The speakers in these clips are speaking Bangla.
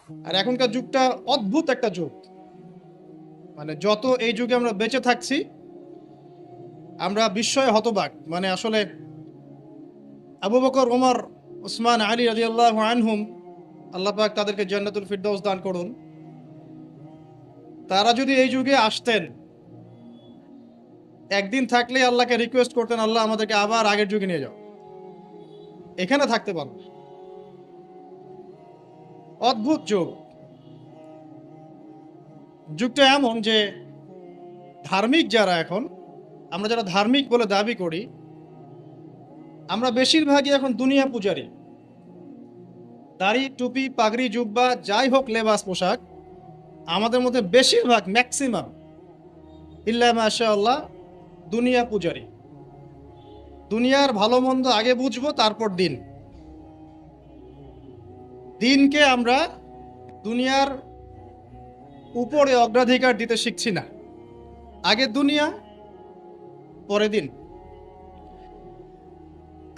আর এখনকার যুগটা অদ্ভুত একটা যুগ। মানে যত এই যুগে আমরা বেঁচে থাকছি, আমরা বিস্ময়ে হতবাক। মানে আসলে আবু বকর, ওমর, উসমান, আলী রাদিয়াল্লাহু আনহুম, আল্লাহ পাক তাদেরকে জান্নাতুল ফিরদাউস দান করুন, তারা যদি এই যুগে আসতেন, একদিন থাকলেই আল্লাহকে রিকোয়েস্ট করতেন, আল্লাহ আমাদেরকে আবার আগের যুগে নিয়ে যাও, এখানে থাকতে পারবো। অদ্ভুত যুগ। যুগটা এমন যে ধার্মিক যারা এখন, আমরা যারা ধার্মিক বলে দাবি করি, আমরা বেশিরভাগই এখন দুনিয়া পূজারী। দাড়ি, টুপি, পাগড়ি, জুব্বা, যাই হোক লেবাস পোশাক, আমাদের মধ্যে বেশিরভাগ, ম্যাক্সিমাম ইল্লা মাশাআল্লাহ, দুনিয়া পূজারী। দুনিয়ার ভালো মন্দ আগে বুঝবো, তারপর দিন। দিনকে আমরা দুনিয়ার উপরে অগ্রাধিকার দিতে শিখছি না। আগে দুনিয়া, পরে দিন।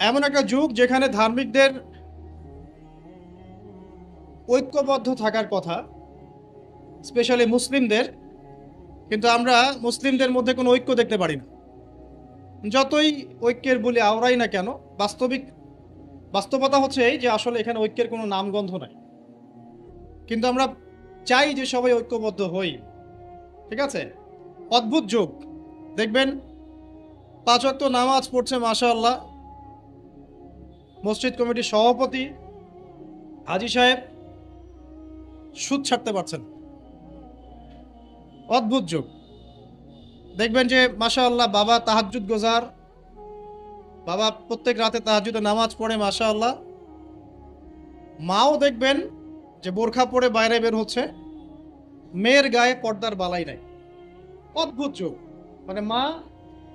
এমন একটা যুগ যেখানে ধার্মিকদের ঐক্যবদ্ধ থাকার কথা, স্পেশালি মুসলিমদের, কিন্তু আমরা মুসলিমদের মধ্যে কোনো ঐক্য দেখতে পারি না। যতই ঐক্যের বলে আওড়াই না কেন, বাস্তবতা হচ্ছে এই যে আসলে এখানে ঐক্যের কোনো নামগন্ধ নাই। কিন্তু আমরা চাই যে সবাই ঐক্যবদ্ধ হই। ঠিক আছে? অদ্ভুত যুগ। দেখবেন 5 ওয়াক্ত নামাজ পড়ছে মাশাআল্লাহ মসজিদ কমিটির সভাপতি হাজী সাহেব, সুদ ছাড়তে পারছেন। অদ্ভুত যুগ। দেখবেন যে মাশাআল্লাহ বাবা তাহাজ্জুদ গোজার, বাবা প্রত্যেক রাতে তাহাজ্জুদে নামাজ পড়ে মাশাআল্লাহ। মাও দেখবেন যে বোরখা পরে বাইরে বের হচ্ছে, মেয়ের গায়ে পর্দার বালাই নাই। অদ্ভুত যুগ। মানে মা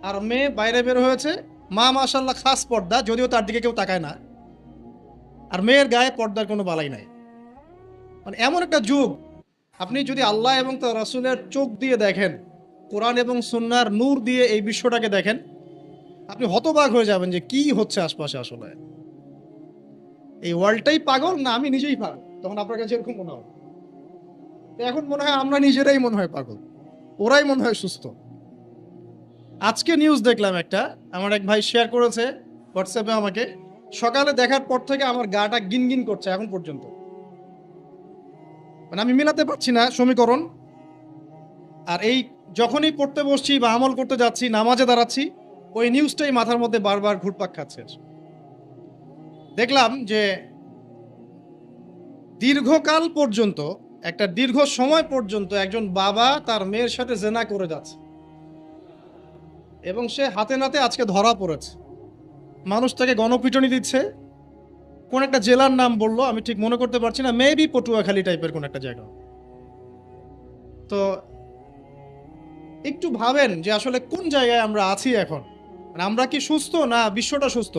আর মেয়ে বাইরে বের হয়েছে, মা মাশাআল্লাহ খাস পর্দা, যদিও তার দিকে কেউ তাকায় না, আর মেয়ের গায়ে পর্দার কোনো বালাই নাই। মানে এমন একটা যুগ, আপনি যদি আল্লাহ এবং তার রাসূলের চোখ দিয়ে দেখেন, কোরআন এবং সুন্নাহর নূর দিয়ে এই বিশ্বটাকে দেখেন, আপনি হতবাক হয়ে যাবেন যে কি হচ্ছে আশপাশে। আসলে এই ওয়ার্ল্ডটাই পাগল, না আমি নিজেই পাগল? তখন আপনার কাছে এরকম মনে হবে। তো এখন মনে হয় আমরা নিজেরাই মনে হয় পাগল, ওরাই মনে হয় সুস্থ। আজকে নিউজ দেখলাম একটা, আমার এক ভাই শেয়ার করেছে হোয়াটসঅ্যাপে আমাকে। সকালে দেখার পর থেকে আমার গাটা গিনগিন করছে এখন পর্যন্ত। মানে আমি মিলাতে পারছি না সমীকরণ। আর এই যখনই পড়তে বসছি বা আমল করতে যাচ্ছি, নামাজে দাঁড়াচ্ছি, ওই নিউজটাই মাথার মধ্যে বারবার ঘুরপাক খাচ্ছে। দেখলাম যে দীর্ঘকাল পর্যন্ত, একটা দীর্ঘ সময় পর্যন্ত একজন বাবা তার মেয়ের সাথে জেনা করে যাচ্ছে, এবং সে হাতে নাতে আজকে ধরা পড়েছে। মানুষ তাকে গণপিটুনি দিচ্ছে। কোন একটা জেলার নাম বললো, আমি ঠিক মনে করতে পারছি না, মেবি পটুয়াখালী টাইপের কোন একটা জায়গা। তো একটু ভাবেন যে আসলে কোন জায়গায় আমরা আছি এখন। মানে আমরা কি সুস্থ, না বিশ্বটা সুস্থ?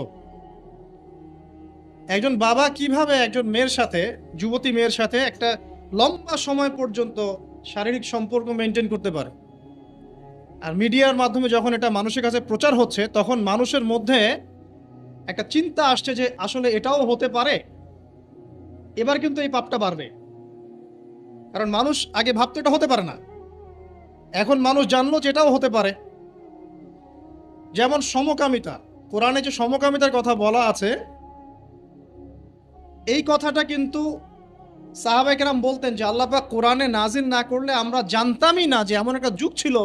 একজন বাবা কিভাবে একজন মেয়ের সাথে, যুবতী মেয়ের সাথে একটা লম্বা সময় পর্যন্ত শারীরিক সম্পর্ক মেনটেন করতে পারে? আর মিডিয়ার মাধ্যমে যখন এটা মানুষের কাছে প্রচার হচ্ছে, তখন মানুষের মধ্যে একটা চিন্তা আসছে যে আসলে এটাও হতে পারে। এবার কিন্তু এই পাপটা বাড়বে, কারণ মানুষ আগে ভাবতো এটা হতে পারে না, এখন মানুষ জানলো যে এটাও হতে পারে। যেমন সমকামিতা, কোরআনে যে সমকামিতার কথা বলা আছে, এই কথাটা কিন্তু সাহাবায়ে কেরাম বলতেন যে আল্লাহ পাক কোরআনে নাজিল না করলে আমরা জানতামই না যে এমন একটা যুগ ছিল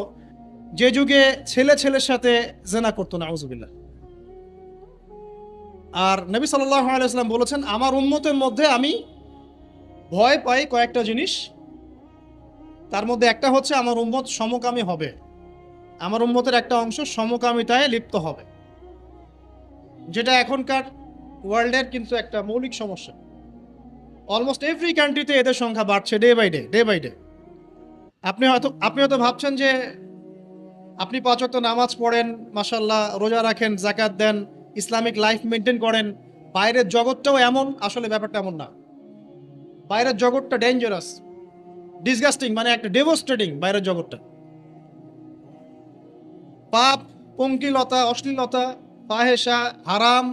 যে যুগে ছেলে ছেলের সাথে জেনা করতো, নাউজুবিল্লাহ। আর নবী সাল্লাল্লাহু আলাইহি ওয়াসাল্লাম বলেছেন, আমার উম্মতের মধ্যে আমি ভয় পাই কয়েকটা জিনিস, তার মধ্যে একটা হচ্ছে আমার উম্মত সমকামী হবে। আমার উম্মতের একটা অংশ সমকামিতায় লিপ্ত হবে, যেটা এখনকার ওয়ার্ল্ডের কিন্তু একটা মৌলিক সমস্যা। অলমোস্ট এভরি কান্ট্রিতে এদের সংখ্যা বাড়ছে day by day, day by day. আপনি হয়তো ভাবছেন যে আপনি 5 ওয়াক্ত নামাজ পড়েন, মাশাআল্লাহ, রোজা রাখেন, যাকাত দেন, ইসলামিক লাইফ মেনটেন করেন, বাইরের জগৎটাও এমন। আসলে ব্যাপারটা এমন না। বাইরের জগৎটা ডেঞ্জারাস, ডিসগাস্টিং, মানে একটা ডেভোস্টেটিং বাইরের জগৎটা। পাপ, পঙ্কিলতা, অশ্লীলতা, ফাহেসা, হারাম,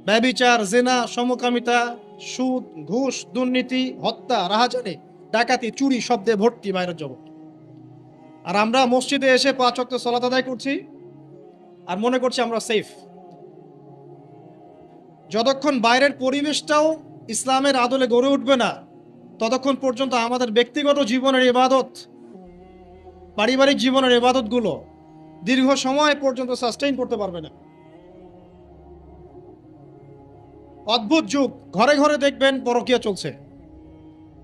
ব্যভিচার, জেনা, সমকামিতা, সুদ, ঘুষ, দুর্নীতি, হত্যা, রাহাজানি, ডাকাতি, চুরি, শব্দে ভর্তি বাইরের জগৎ। আর আমরা মসজিদে এসে 5 ওয়াক্ত সালাত আদায় করছি আর মনে করছি আমরা সেফ। যতক্ষণ বাইরের পরিবেশটাও ইসলামের আদলে গড়ে উঠবে না, ততক্ষণ পর্যন্ত আমাদের ব্যক্তিগত জীবনের ইবাদত, পারিবারিক জীবনের ইবাদতগুলো দীর্ঘ সময় পর্যন্ত সাস্টেইন করতে পারবে না। অদ্ভুত যুগ, ঘরে ঘরে দেখবেন পরকীয়া চলছে।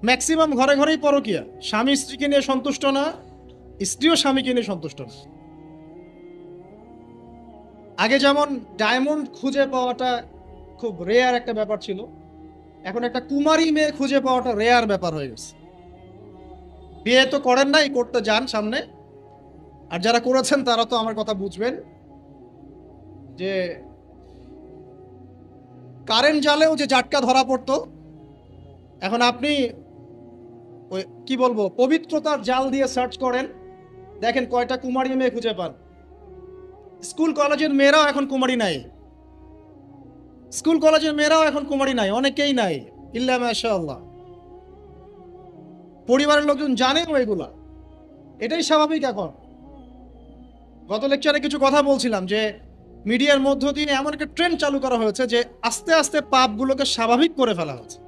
ম্যাক্সিমাম ঘরে ঘরেই পরকীয়া। স্বামী স্ত্রীকে নিয়ে সন্তুষ্ট না, স্ত্রীও স্বামীকে নিয়ে সন্তুষ্ট না। আগে যেমন ডায়মন্ড খুঁজে পাওয়াটা খুব রেয়ার একটা ব্যাপার ছিল, এখন একটা কুমারী মেয়ে খুঁজে পাওয়াটা রেয়ার ব্যাপার হয়ে গেছে। বিয়ে তো করেন নাই, করতে যান সামনে। আর যারা করেছেন তারা তো আমার কথা বুঝবেন যে কারেন্ট জালেও যে জাটকা ধরা পড়তো, এখন আপনি ওই কি বলবো পবিত্রতার জাল দিয়ে সার্চ করেন, দেখেন কয়টা কুমারী মেয়ে খুঁজে পান। স্কুল কলেজের মেয়েরাও এখন কুমারী নাই, স্কুল কলেজের মেয়েরাও এখন কুমারী নাই, অনেকেই নাই, ইল্লা মাশাআল্লাহ। পরিবারের লোকজন জানেও এগুলা, এটাই স্বাভাবিক এখন। গত লেকচারে কিছু কথা বলছিলাম যে মিডিয়ার মধ্য দিয়ে এমন একটা ট্রেন্ড চালু করা হয়েছে যে আস্তে আস্তে পাপগুলোকে স্বাভাবিক করে ফেলা হচ্ছে।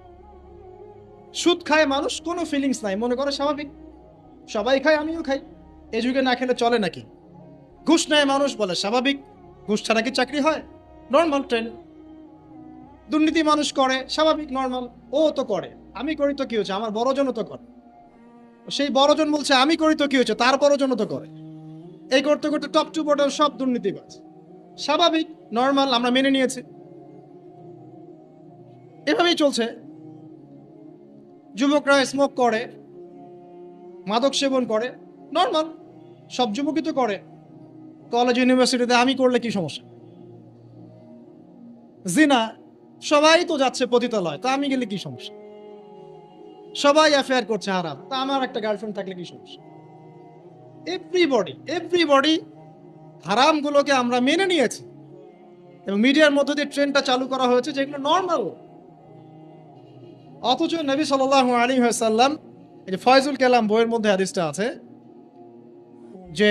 সুদ খায় মানুষ, কোনো ফিলিংস নাই, মনে করে স্বাভাবিক, সবাই খায় আমিও খাই, এই যুগে না খেলে চলে নাকি। ঘুষ নেয় মানুষ, বলে স্বাভাবিক, ঘুষ ছাড়া কি চাকরি হয়, নর্মাল ট্রেন্ড। দুর্নীতি মানুষ করে, স্বাভাবিক, নর্মাল, ও তো করে, আমি করি তো কি হয়েছে, আমার বড়জনও তো করে। সেই বড়জন বলছে আমি করি তো কি হয়েছে, তার বড়জনও তো করে। এই করতে করতে টপ টু বটম সব দুর্নীতিবাজ, স্বাভাবিক, নর্মাল, আমরা মেনে নিয়েছি, এভাবেই চলছে। যুবকরা স্মোক করে, মাদক সেবন করে, নর্মাল, সব যুবকই তো করে। কলেজ ইউনিভার্সিটিতে আমি করলে কি সমস্যা? জিনা, সবাই তো যাচ্ছে পতিতালয়, তা আমি গেলে কি সমস্যা? সবাই অ্যাফেয়ার করছে হারাম, তা আমার একটা গার্লফ্রেন্ড থাকলে কি সমস্যা? এভরিবডি হারামগুলোকে আমরা মেনে নিয়েছি এবং মিডিয়ার মধ্য দিয়ে ট্রেন্ডটা চালু করা হয়েছে যেগুলো নর্মাল। অথচ নবী সাল্লাল্লাহু আলাইহি ওয়াসাল্লাম, এই যে ফয়জুল কালাম বইয়ের মধ্যে হাদিসটা আছে যে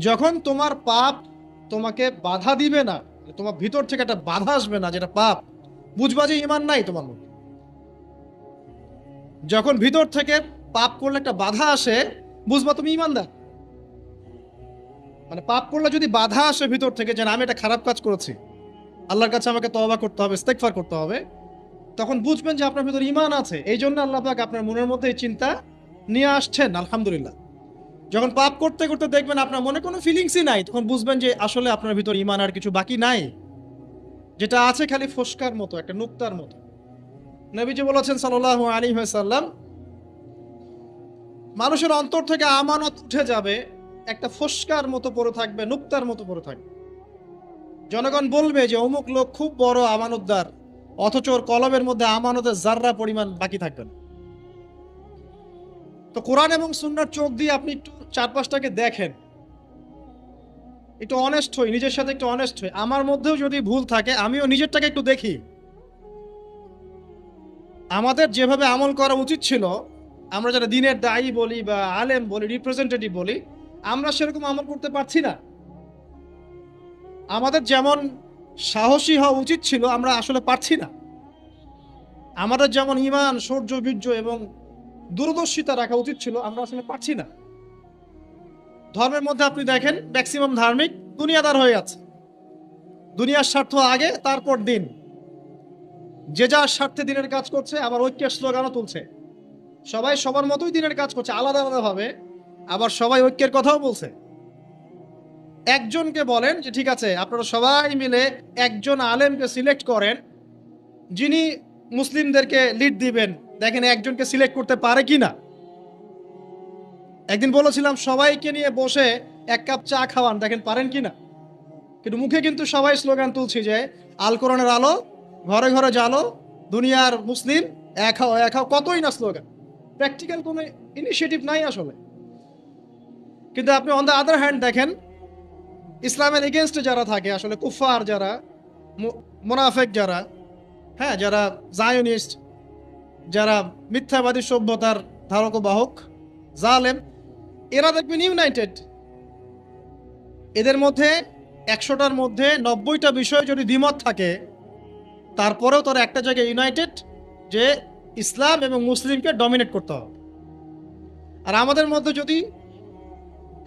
যখন তোমার পাপ তোমাকে বাধা দিবে না, তোমার ভিতর থেকে একটা বাধা আসবে না যেটা পাপ, বুঝবা যে ঈমান নাই তোমার মধ্যে। যখন ভিতর থেকে পাপ করলে একটা বাধা আসে, বুঝবা তুমি ঈমানদার। মানে পাপ করলে যদি বাধা আসে ভিতর থেকে যে আমি এটা খারাপ কাজ করেছি, আল্লাহর কাছে আমাকে তওবা করতে হবে, ইস্তেগফার করতে হবে, তখন বুঝবেন যে আপনার ভিতর ঈমান আছে। এই জন্য আল্লাহ পাক আপনার মনের মধ্যে এই চিন্তা নিয়ে আসছেন, আলহামদুলিল্লাহ। যখন পাপ করতে করতে দেখবেন আপনার মনে কোনো ফিলিংসই নাই, তখন বুঝবেন যে আসলে আপনার ভিতর ঈমান আর কিছু বাকি নাই, যেটা আছে খালি ফোস্কার মতো, একটা নুক্তার মতো। নবীজি বলেছেন সাল্লাল্লাহু আলাইহি ওয়াসাল্লাম, মানুষের অন্তর থেকে আমানত উঠে যাবে, একটা ফোস্কার মতো পড়ে থাকবে, নুক্তার মতো পড়ে থাকবে। জনগণ বলবে যে অমুক লোক খুব বড় আমানতদার, অথচ ওর কলমের মধ্যে আমানতের জাররা পরিমাণ বাকি থাকবে না। তো কোরআন এবং সুন্নাহর চোখ দিয়ে আপনি একটু চারপাশটাকে দেখেন, একটু অনেস্ট হই, নিজের সাথে একটু অনেস্ট হই। আমার মধ্যেও যদি ভুল থাকে আমিও নিজেরটাকে একটু দেখি। আমাদের যেভাবে আমল করা উচিত ছিল, আমরা যারা দিনের দায়ী বলি বা আলেম বলি, রিপ্রেজেন্টেটিভ বলি, আমরা সেরকম আমল করতে পারছি না। আমাদের যেমন সাহসী হওয়া উচিত ছিল, আমরা আসলে পারছি না। আমাদের যেমন ঈমান, শৌর্য, বীর্য এবং দূরদর্শিতা রাখা উচিত ছিল, আমরা আসলে পারছি না। ধর্মের মধ্যে আপনি দেখেন ম্যাক্সিমাম ধার্মিক দুনিয়াদার হয়ে আছে, দুনিয়ার স্বার্থ আগে, তারপর দিন। যে যার স্বার্থে দিনের কাজ করছে, আবার ঐক্যের স্লোগানও তুলছে। সবাই সবার মতোই দিনের কাজ করছে, আলাদা আলাদা ভাবে, আবার সবাই ঐক্যের কথাও বলছে। একজনকে বলেন যে ঠিক আছে আপনারা সবাই মিলে একজন আলেমকে সিলেক্ট করেন যিনি মুসলিমদেরকে লিড দিবেন, দেখেন একজনকে সিলেক্ট করতে পারে কিনা। একদিন বলেছিলাম সবাইকে নিয়ে বসে এক কাপ চা খাওয়ান, দেখেন পারেন কিনা। কিন্তু মুখে কিন্তু সবাই স্লোগান তুলছি যে আল কোরআনের আলো, ঘরে ঘরে জালো, দুনিয়ার মুসলিম এক হও এক হও, কতই না স্লোগান, প্র্যাকটিক্যাল কোনো ইনিশিয়েটিভ নাই আসলে। কিন্তু আপনি অন দ্য আদার হ্যান্ড দেখেন ইসলামের এগেনস্টে যারা থাকে, আসলে কুফার যারা, মুনাফেক যারা, হ্যাঁ, যারা জায়নিস্ট, যারা মিথ্যাবাদী সভ্যতার ধারক ও বাহক, জালেম, এরা দেখবেন ইউনাইটেড। এদের মধ্যে 100টার মধ্যে 90টা বিষয় যদি দ্বিমত থাকে, তারপরেও তারা একটা জায়গায় ইউনাইটেড যে ইসলাম এবং মুসলিমকে ডমিনেট করতে হবে। আর আমাদের মধ্যে যদি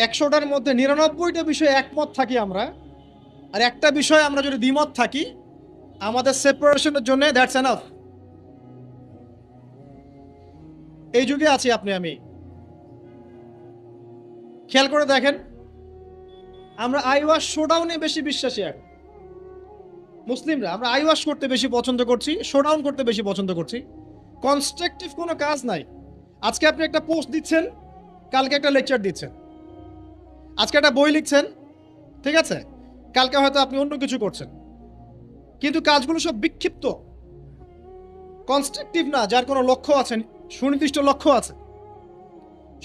100টার মধ্যে 99টা বিষয়ে একমত থাকি আমরা, আর একটা বিষয়ে আমরা যদি দ্বিমত থাকি, আমাদের সেপারেশনের জন্য দ্যাটস এনাফ। এই যুগে আছি আপনি আমি। খেয়াল করে দেখেন, আমরা আইওয়াশ শোডাউনে বেশি বিশ্বাসী। এখন মুসলিমরা আমরা আইওয়াশ করতে বেশি পছন্দ করছি, শোডাউন করতে বেশি পছন্দ করছি। কনস্ট্রাকটিভ কোনো কাজ নাই। আজকে আপনি একটা পোস্ট দিচ্ছেন, কালকে একটা লেকচার দিচ্ছেন। আজকে একটা বই লিখছেন, ঠিক আছে, কালকে হয়তো আপনি অন্য কিছু করছেন, কিন্তু কাজগুলো সব বিক্ষিপ্ত, কনস্ট্রাকটিভ না, যার কোনো লক্ষ্য আছে, সুনির্দিষ্ট লক্ষ্য আছে।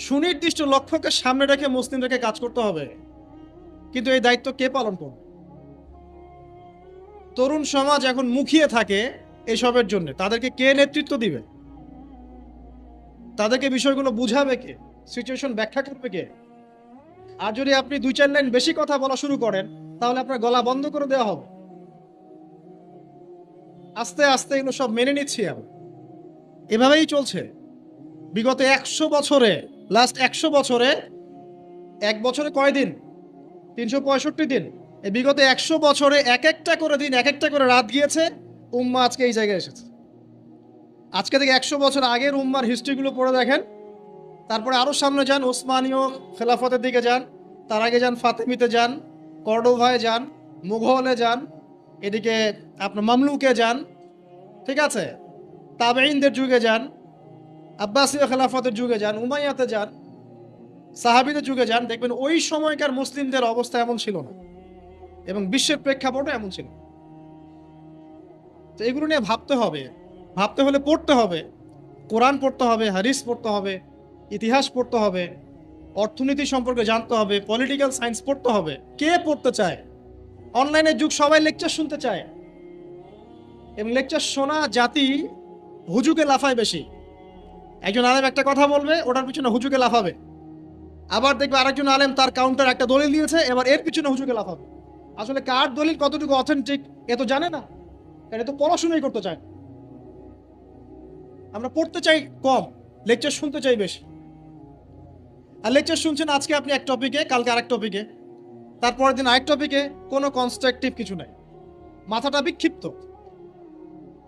সুনির্দিষ্ট লক্ষ্যকে সামনে রেখে মুসলিমদেরকে কাজ করতে হবে। কিন্তু এই দায়িত্ব কে পালন করবে? তরুণ সমাজ এখন মুখিয়ে থাকে এসবের জন্য, তাদেরকে কে নেতৃত্ব দিবে? তাদেরকে বিষয়গুলো বুঝাবে কে? সিচুয়েশন ব্যাখ্যা করবে কে? আর যদি আপনি 2-4 লাইন বেশি কথা বলা শুরু করেন, তাহলে আপনার গলা বন্ধ করে দেওয়া হবে। আস্তে আস্তে এগুলো সব মেনে নিচ্ছি আমরা। এভাবেই চলছে বিগত 100 বছরে। লাস্ট 100 বছরে, এক বছরে কয় দিন? 365 দিন। এই বিগত 100 বছরে এক একটা করে দিন, এক একটা করে রাত গিয়েছে, উম্মাহ আজকে এই জায়গায় এসেছে। আজকে থেকে 100 বছর আগের উম্মার হিস্ট্রিগুলো পড়ে দেখেন, তারপরে আরো সামনে যান, ওসমানীয় খেলাফতের দিকে যান, তার আগে যান ফাতেমিতে যান, কর্ডোভায় যান, মুঘলে যান, এদিকে আপনার মামলুকে যান, ঠিক আছে, তাবেঈনদের যুগে যান, আব্বাসীয় খেলাফতের যুগে যান, উমাইয়াতে যান, সাহাবীদের যুগে যান, দেখবেন ওই সময়কার মুসলিমদের অবস্থা এমন ছিল না, এবং বিশ্বের প্রেক্ষাপটে এমন ছিল। তো এগুলো নিয়ে ভাবতে হবে। ভাবতে হলে পড়তে হবে, কোরআন পড়তে হবে, হাদিস পড়তে হবে, ইতিহাস পড়তে হবে, অর্থনীতি সম্পর্কে জানতে হবে, পলিটিক্যাল সায়েন্স পড়তে হবে। কে পড়তে চায়? অনলাইনের যুগ, সবাই লেকচার শুনতে চায়, এবং লেকচার শোনা জাতি হুজুকে লাফায় বেশি। একজন আলেম একটা কথা বলবে, ওটার পিছনে হুজুকে লাফাবে। আবার দেখবে আরেকজন আলেম তার কাউন্টার একটা দলিল দিয়েছে, এবার এর পিছনে হুজুকে লাফাবে। আসলে কার দলিল কতটুকু অথেন্টিক এ তো জানে না, কারণ এ তো পড়াশোনাই করতে চায়। আমরা পড়তে চাই কম, লেকচার শুনতে চাই বেশি। আর লেকচার শুনছেন আজকে আপনি এক টপিকে, কালকে আরেক টপিকে, তারপরের দিন আরেক টপিকে, কোনো কনস্ট্রাকটিভ কিছু নাই, মাথাটা বিক্ষিপ্ত।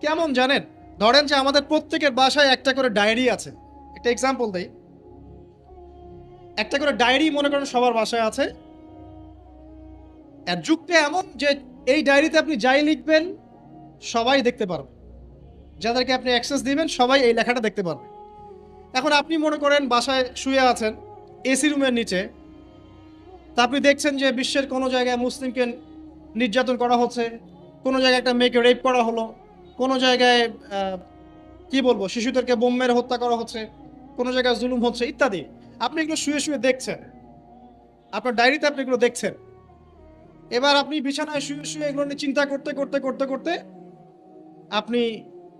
কেমন জানেন? ধরেন যে আমাদের প্রত্যেকের বাসায় একটা করে ডায়েরি আছে। একটা এক্সাম্পল দেই, একটা করে ডায়েরি মনে করেন সবার বাসায় আছে। আর যুগটা এমন যে এই ডায়েরিতে আপনি যাই লিখবেন সবাই দেখতে পারবে, যাদেরকে আপনি অ্যাক্সেস দিবেন সবাই এই লেখাটা দেখতে পারবে। এখন আপনি মনে করেন বাসায় শুয়ে আছেন এসি রুমের নিচে, তা আপনি দেখছেন যে বিশ্বের কোনো জায়গায় মুসলিমকে নির্যাতন করা হচ্ছে, কোনো জায়গায় একটা মেয়েকে রেপ করা হলো, কোনো জায়গায় কি বলবো, শিশুদেরকে বোম মেরে হত্যা করা হচ্ছে, কোনো জায়গায় জুলুম হচ্ছে ইত্যাদি। আপনি এগুলো শুয়ে শুয়ে দেখছেন, আপনার ডায়েরিতে আপনি এগুলো দেখছেন। এবার আপনি বিছানায় শুয়ে শুয়ে এগুলো নিয়ে চিন্তা করতে করতে করতে করতে আপনি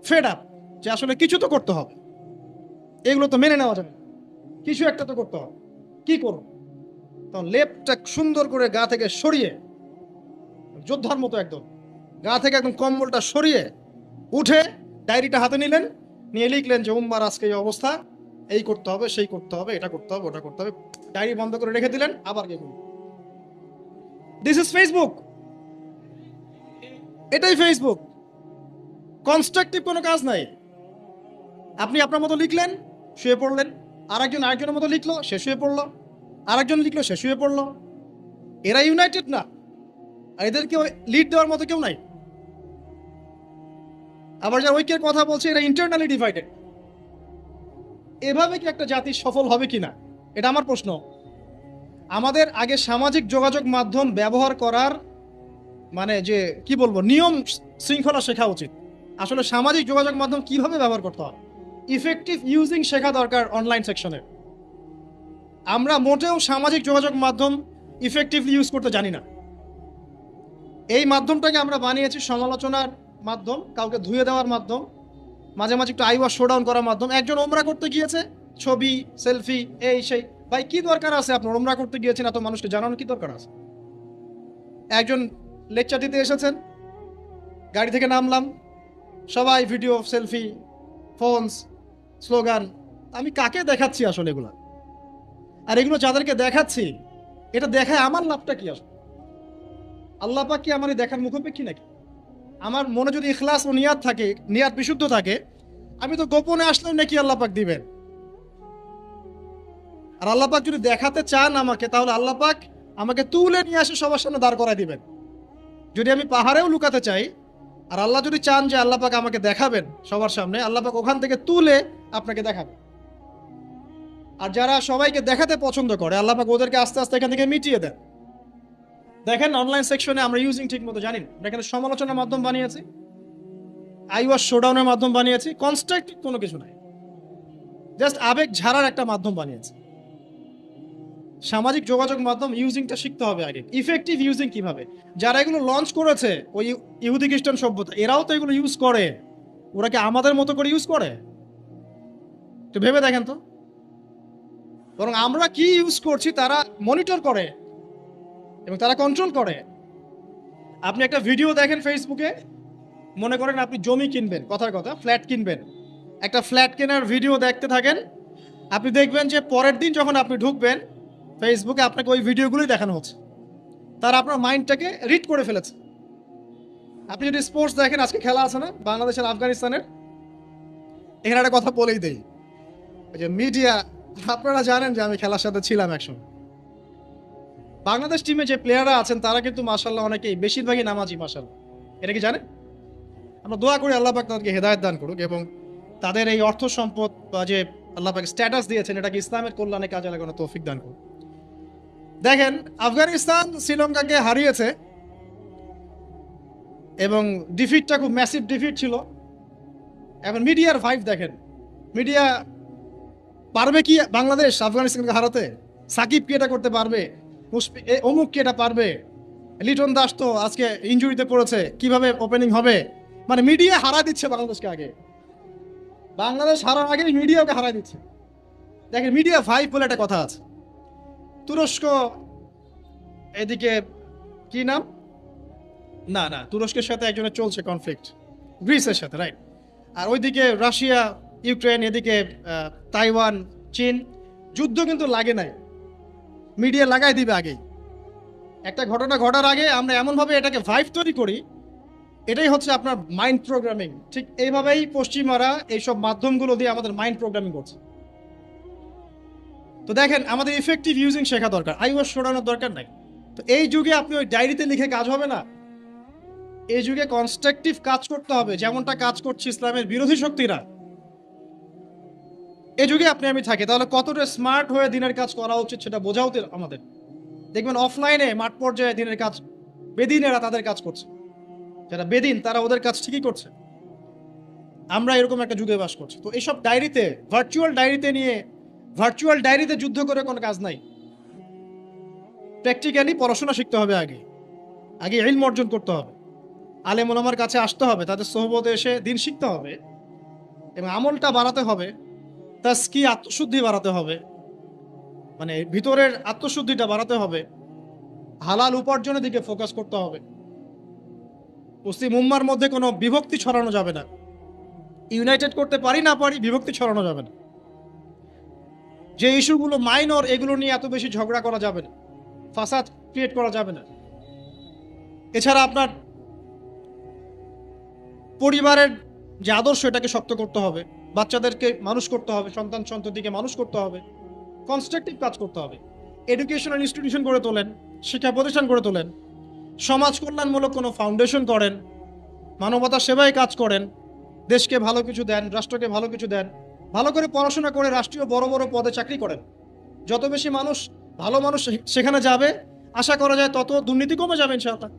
ফেড আপ, যে আসলে কিছু তো করতে হবে, এগুলো তো মেনে নেওয়া যাবে না, কিছু একটা তো করতে হবে, কি করব? তখন লেপটা সুন্দর করে গা থেকে সরিয়ে, যোদ্ধার মতো একদম গা থেকে একদম কম্বলটা সরিয়ে উঠে ডায়েরিটা হাতে নিলেন, নিয়ে লিখলেন যে উম্মার আজকে এই অবস্থা, এই করতে হবে, সেই করতে হবে, এটা করতে হবে, ওটা করতে হবে। ডায়েরি বন্ধ করে রেখে দিলেন, আবার গেলেন। This is Facebook. এটাই ফেসবুক। কনস্ট্রাকটিভ কোনো কাজ নাই। আপনি আপনার মতো লিখলেন, শুয়ে পড়লেন, আরেকজন আরেকজনের মতো লিখলো, সে শুয়ে পড়লো, আরেকজন লিখলো, সে শুয়ে পড়লো। এরা ইউনাইটেড না, আর এদেরকে লিড দেওয়ার মতো কেউ নাই। আবার যারা ঐক্যের কথা বলছে, এরা ইন্টারনালি ডিভাইডেড। এভাবে কি একটা জাতি সফল হবে কিনা, এটা আমার প্রশ্ন। আমাদের আগে সামাজিক যোগাযোগ মাধ্যম ব্যবহার করার মানে যে কি বলবো, নিয়ম শৃঙ্খলা শেখা উচিত। আসলে সামাজিক যোগাযোগ মাধ্যম কিভাবে ব্যবহার করতে হয়, ইফেক্টিভ ইউজিং শেখা দরকার অনলাইন সেকশনে। আমরা মোটেও সামাজিক যোগাযোগ মাধ্যম ইফেক্টিভলি ইউজ করতে জানি না। এই মাধ্যমটাকে আমরা বানিয়েছি সমালোচনার মাধ্যম, কাউকে ধুয়ে দেওয়ার মাধ্যম, মাঝে মাঝে একটু আই ওয়াশ শোডাউন করার মাধ্যম। একজন ওমরা করতে গিয়েছে, ছবি সেলফি এই সেই, ভাই কি দরকার আছে আপনার? ওমরা করতে গিয়েছেন, এত মানুষকে জানানোর কি দরকার আছে? একজন লেকচার দিতে এসেছেন, গাড়ি থেকে নামলাম, সবাই ভিডিও সেলফি ফোনস স্লোগান। আমি কাকে দেখাচ্ছি আসলে এগুলা? আর এগুলো যাদেরকে দেখাচ্ছি, এটা দেখায় আমার লাভটা কি আসলে? আল্লাহ পাক কি আমার এই দেখার মুখাপেক্ষী নাকি? আমার মনে যদি ইখলাস ও নিয়াত থাকে, নিয়াত বিশুদ্ধ থাকে, আমি তো গোপনে আসলেও নাকি আল্লাহ পাক দিবেন। আর আল্লাহ পাক যদি দেখাতে চান আমাকে, তাহলে আল্লাহ পাক আমাকে তুলে নিয়ে আসে সবার সামনে দাঁড় করায় দিবেন। যদি আমি পাহাড়েও লুকাতে চাই, আর আল্লাহ যদি চান যে আল্লাহ পাক আমাকে দেখাবেন সবার সামনে, আল্লাহ পাক ওখান থেকে তুলে আপনাকে দেখাবেন। আর যারা সবাইকে দেখাতে পছন্দ করে, আল্লাহ পাক ওদেরকে আস্তে আস্তে এখান থেকে মিটিয়ে দেন। দেখেন অনলাইন সেকশনে আমরা ইউজিং ঠিক মতো জানি না, এখানে সমালোচনার মাধ্যম বানিয়েছি, আই ওয়াশ শোডাউনের মাধ্যম বানিয়েছি, কনস্ট্রাকটিভ কোনো কিছু নাই, জাস্ট আবেগ ঝাড়ার একটা মাধ্যম বানিয়েছি। সামাজিক যোগাযোগ মাধ্যম ইউজিংটা শিখতে হবে আগে, ইফেক্টিভ ইউজিং কিভাবে। যারা এগুলো লঞ্চ করেছে, ওই ইহুদি খ্রিস্টান সভ্যতা, এরাও তো এগুলো ইউজ করে। ওরা কি আমাদের মতো করে ইউজ করে? তো ভেবে দেখেন তো। বরং আমরা কি ইউজ করছি তারা মনিটর করে এবং তারা কন্ট্রোল করে। আপনি একটা ভিডিও দেখেন ফেসবুকে, মনে করেন আপনি জমি কিনবেন, কথার কথা ফ্ল্যাট কিনবেন, একটা ফ্ল্যাট কেনার ভিডিও দেখতে থাকেন, আপনি দেখবেন যে পরের দিন যখন আপনি ঢুকবেন ফেসবুকে, আপনাকে ওই ভিডিওগুলোই দেখানো হচ্ছে। তারা আপনার মাইন্ডটাকে রিড করে ফেলেছে। আপনি যদি স্পোর্টস দেখেন, আজকে খেলা আছে না বাংলাদেশের আফগানিস্তানের, এখানে একটা কথা বলেই দেই, ওই যে মিডিয়া, আপনারা জানেন যে আমি খেলার সাথে ছিলাম একসময়। বাংলাদেশ টিমে যে প্লেয়াররা আছেন তারা কিন্তু মাশাআল্লাহ অনেকেই, বেশিরভাগই নামাজি মাশাআল্লাহ। এটা কি জানেন? আমরা দোয়া করি আল্লাহ পাক তাদেরকে হেদায়েত দান করুক এবং তাদের এই অর্থ সম্পদ বা যে আল্লাহ পাক স্ট্যাটাস দিয়েছেন, এটাকে ইসলামের কল্যাণে কাজে লাগানোর তৌফিক দান করুক। দেখেন আফগানিস্তান শ্রীলঙ্কাকে হারিয়েছে এবং ডিফিটটা খুব ম্যাসিভ ডিফিট ছিল। এখন মিডিয়ার ভাইব দেখেন, মিডিয়া পারবে কি বাংলাদেশ আফগানিস্তানকে হারাতে? সাকিব কি এটা করতে পারবে? অমুক কি এটা পারবে? লিটন দাস তো আজকে ইনজুরিতে পড়েছে, কিভাবে ওপেনিং হবে? মানে মিডিয়া হারা দিচ্ছে বাংলাদেশকে আগে, বাংলাদেশ হারার আগে মিডিয়াকে হারাই দিচ্ছে। দেখেন মিডিয়া ভাইব বলে একটা কথা আছে। তুরস্ক, এদিকে কি নাম, না না তুরস্কের সাথে একজনের চলছে কনফ্লিক্ট, গ্রিসের সাথে, রাইট। আর ওইদিকে রাশিয়া ইউক্রেন, এদিকে তাইওয়ান চীন, যুদ্ধ কিন্তু লাগে নাই, মিডিয়া লাগাই দিবে আগেই। একটা ঘটনা ঘটার আগে আমরা এমনভাবে এটাকে ভাইব তৈরি করি, এটাই হচ্ছে আপনার মাইন্ড প্রোগ্রামিং। ঠিক এইভাবেই পশ্চিমারা এইসব মাধ্যমগুলো দিয়ে আমাদের মাইন্ড প্রোগ্রামিং করছে। তো দেখেন আমাদের ইফেক্টিভ ইউজিং শেখা দরকার, আই ওয়াশ শোনানোর দরকার নাই। তো এই যুগে আপনি ওই ডায়েরিতে লিখে কাজ হবে না, এই যুগে কনস্ট্রাকটিভ কাজ করতে হবে, যেমনটা কাজ করছে ইসলামের বিরোধী শক্তিরা। এই যুগে আপনি আমি থাকি, তাহলে কতটা স্মার্ট হয়ে দিনের কাজ করা উচিত সেটা বোঝা উচিত আমাদের। দেখবেন অফলাইনে মাঠ পর্যায়ে দিনের কাজ বেদিনেরা তাদের কাজ করছে, যারা বেদিন তারা ওদের কাজ ঠিকই করছে। আমরা এরকম একটা যুগে বাস করছি। তো এইসব ডায়েরিতে, ভার্চুয়াল ডায়েরিতে যুদ্ধ করে কোনো কাজ নাই। প্র্যাকটিক্যালি পড়াশোনা শিখতে হবে, আগে ইলম অর্জন করতে হবে, আলেম ওলামার কাছে আসতে হবে, তাদের সোহবতে এসে দিন শিখতে হবে এবং আমলটা বাড়াতে হবে, তাজকিয়া আত্মশুদ্ধি বাড়াতে হবে, মানে ভিতরের আত্মশুদ্ধিটা বাড়াতে হবে, হালাল উপার্জনের দিকে ফোকাস করতে হবে। মুসলিম উম্মার মধ্যে কোনো বিভক্তি ছড়ানো যাবে না, ইউনাইটেড করতে পারি না পারি বিভক্তি ছড়ানো যাবে না। যে ইস্যুগুলো মাইনর, এগুলো নিয়ে এত বেশি ঝগড়া করা যাবে না, ফাসাদ ক্রিয়েট করা যাবে না। এছাড়া আপনার পরিবারের যে আদর্শ, এটাকে শক্ত করতে হবে, বাচ্চাদেরকে মানুষ করতে হবে, সন্তান সন্ততিকে মানুষ করতে হবে, কনস্ট্রাকটিভ কাজ করতে হবে। এডুকেশনাল ইনস্টিটিউশন গড়ে তোলেন, শিক্ষা প্রতিষ্ঠান গড়ে তোলেন, সমাজ কল্যাণমূলক কোনো ফাউন্ডেশন করেন, মানবতার সেবায় কাজ করেন, দেশকে ভালো কিছু দেন, রাষ্ট্রকে ভালো কিছু দেন, ভালো করে পড়াশোনা করে রাষ্ট্রীয় বড় বড় পদে চাকরি করেন। যত বেশি মানুষ, ভালো মানুষ সেখানে যাবে, আশা করা যায় তত দুর্নীতি কমে যাবে ইনশাআল্লাহ।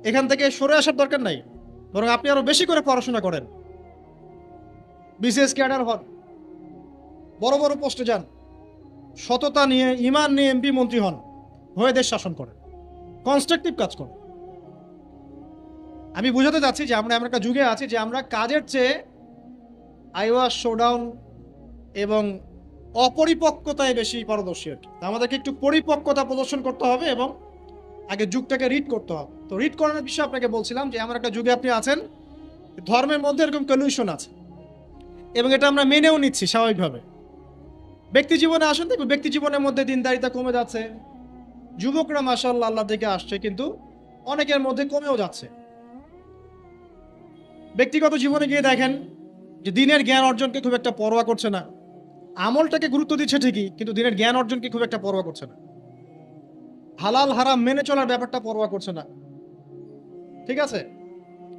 এখান থেকে সরে আসার দরকার নাই, বরং আপনি আরো বেশি করে পড়াশোনা করেন, বিসিএস ক্যাডার হন, বড় বড় পোস্টে যান, সততা নিয়ে ঈমান নিয়ে এমপি মন্ত্রী হন, হয়ে দেশ শাসন করেন, কনস্ট্রাকটিভ কাজ করেন। আমি বোঝাতে চাচ্ছি যে আমরা এমন একটা যুগে আছি যে আমরা কাজের চেয়ে আইওয়াস, শোডাউন এবং অপরিপক্কতায় বেশি পারদর্শী আর কি। আমাদেরকে একটু পরিপক্কতা প্রদর্শন করতে হবে এবং আগে যুগটাকে রিড করতে হবে। তো রিড করানোর বিষয়ে আপনাকে বলছিলাম যে এমন একটা যুগে আপনি আছেন, ধর্মের মধ্যে এরকম কলিউশন আছে এবং এটা আমরা মেনেও নিচ্ছি স্বাভাবিকভাবে। ব্যক্তি জীবনে আসেন, দেখুন ব্যক্তি জীবনের মধ্যে দিনদারিতা কমে যাচ্ছে, যুবকরা মাশাআল্লাহ আল্লাহ দিকে আসছে, কিন্তু অনেকের মধ্যে কমেও যাচ্ছে। ব্যক্তিগত জীবনে গিয়ে দেখেন যে দিনের জ্ঞান অর্জনকে খুব একটা পরোয়া করছে না, আমলটাকে গুরুত্ব দিচ্ছে ঠিকই, কিন্তু দিনের জ্ঞান অর্জনকে খুব একটা পরোয়া করছে না, হালাল হারাম মেনে চলার ব্যাপারটা পরোয়া করছে না, ঠিক আছে।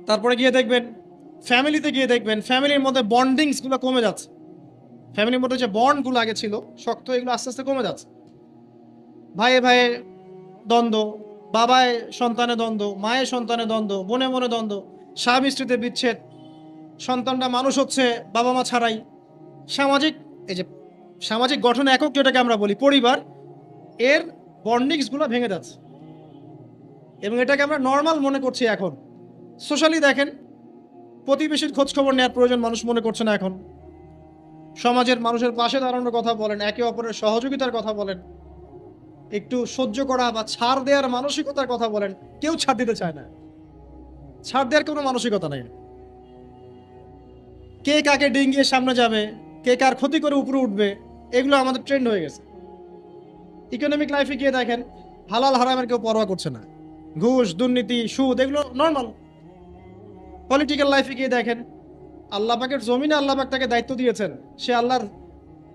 তারপরে গিয়ে দেখবেন ফ্যামিলিতে গিয়ে দেখবেন ফ্যামিলির মধ্যে বন্ডিংস গুলো কমে যাচ্ছে, ফ্যামিলির মধ্যে যে বন্ড গুলো আগে ছিল শক্ত, এগুলো আস্তে আস্তে কমে যাচ্ছে। ভাইয়ে ভাইয়ে দ্বন্দ্ব, বাবায় সন্তানে দ্বন্দ্ব, মায়ের সন্তানে দ্বন্দ্ব, মনে মনে দ্বন্দ্ব, স্বামী স্ত্রীতে বিচ্ছেদ, সন্তানটা মানুষ হচ্ছে বাবা মা ছাড়াই। সামাজিক, এই যে সামাজিক গঠন একক যেটাকে আমরা বলি পরিবার, এর বন্ডিংস গুলো ভেঙে যাচ্ছে এবং এটাকে আমরা নর্মাল মনে করছি এখন। সোশ্যালি দেখেন প্রতিবেশীর খোঁজ খবর নেওয়ার প্রয়োজন মানুষ মনে করছে না এখন। সমাজের মানুষের পাশে দাঁড়ানোর কথা বলেন, একে অপরের সহযোগিতার কথা বলেন, একটু সহ্য করা বা ছাড় দেওয়ার মানসিকতার কথা বলেন, কেউ ছাড় দিতে চায় না, ছাড় দেওয়ার কোনো মানসিকতা নেই। কে কাকে ডিঙ্গিয়ে সামনে যাবে, কে কার ক্ষতি করে উপরে উঠবে, এগুলো আমাদের ট্রেন্ড হয়ে গেছে। ইকোনমিক লাইফে গিয়ে দেখেন হালাল হারামের কেউ পরোয়া করছে না, ঘুষ দুর্নীতি সুদ এগুলো নর্মাল। পলিটিক্যাল লাইফে গিয়ে দেখেন আল্লাহ পাকের জমিনে আল্লাহ পাক তাকে দায়িত্ব দিয়েছেন, সে আল্লাহর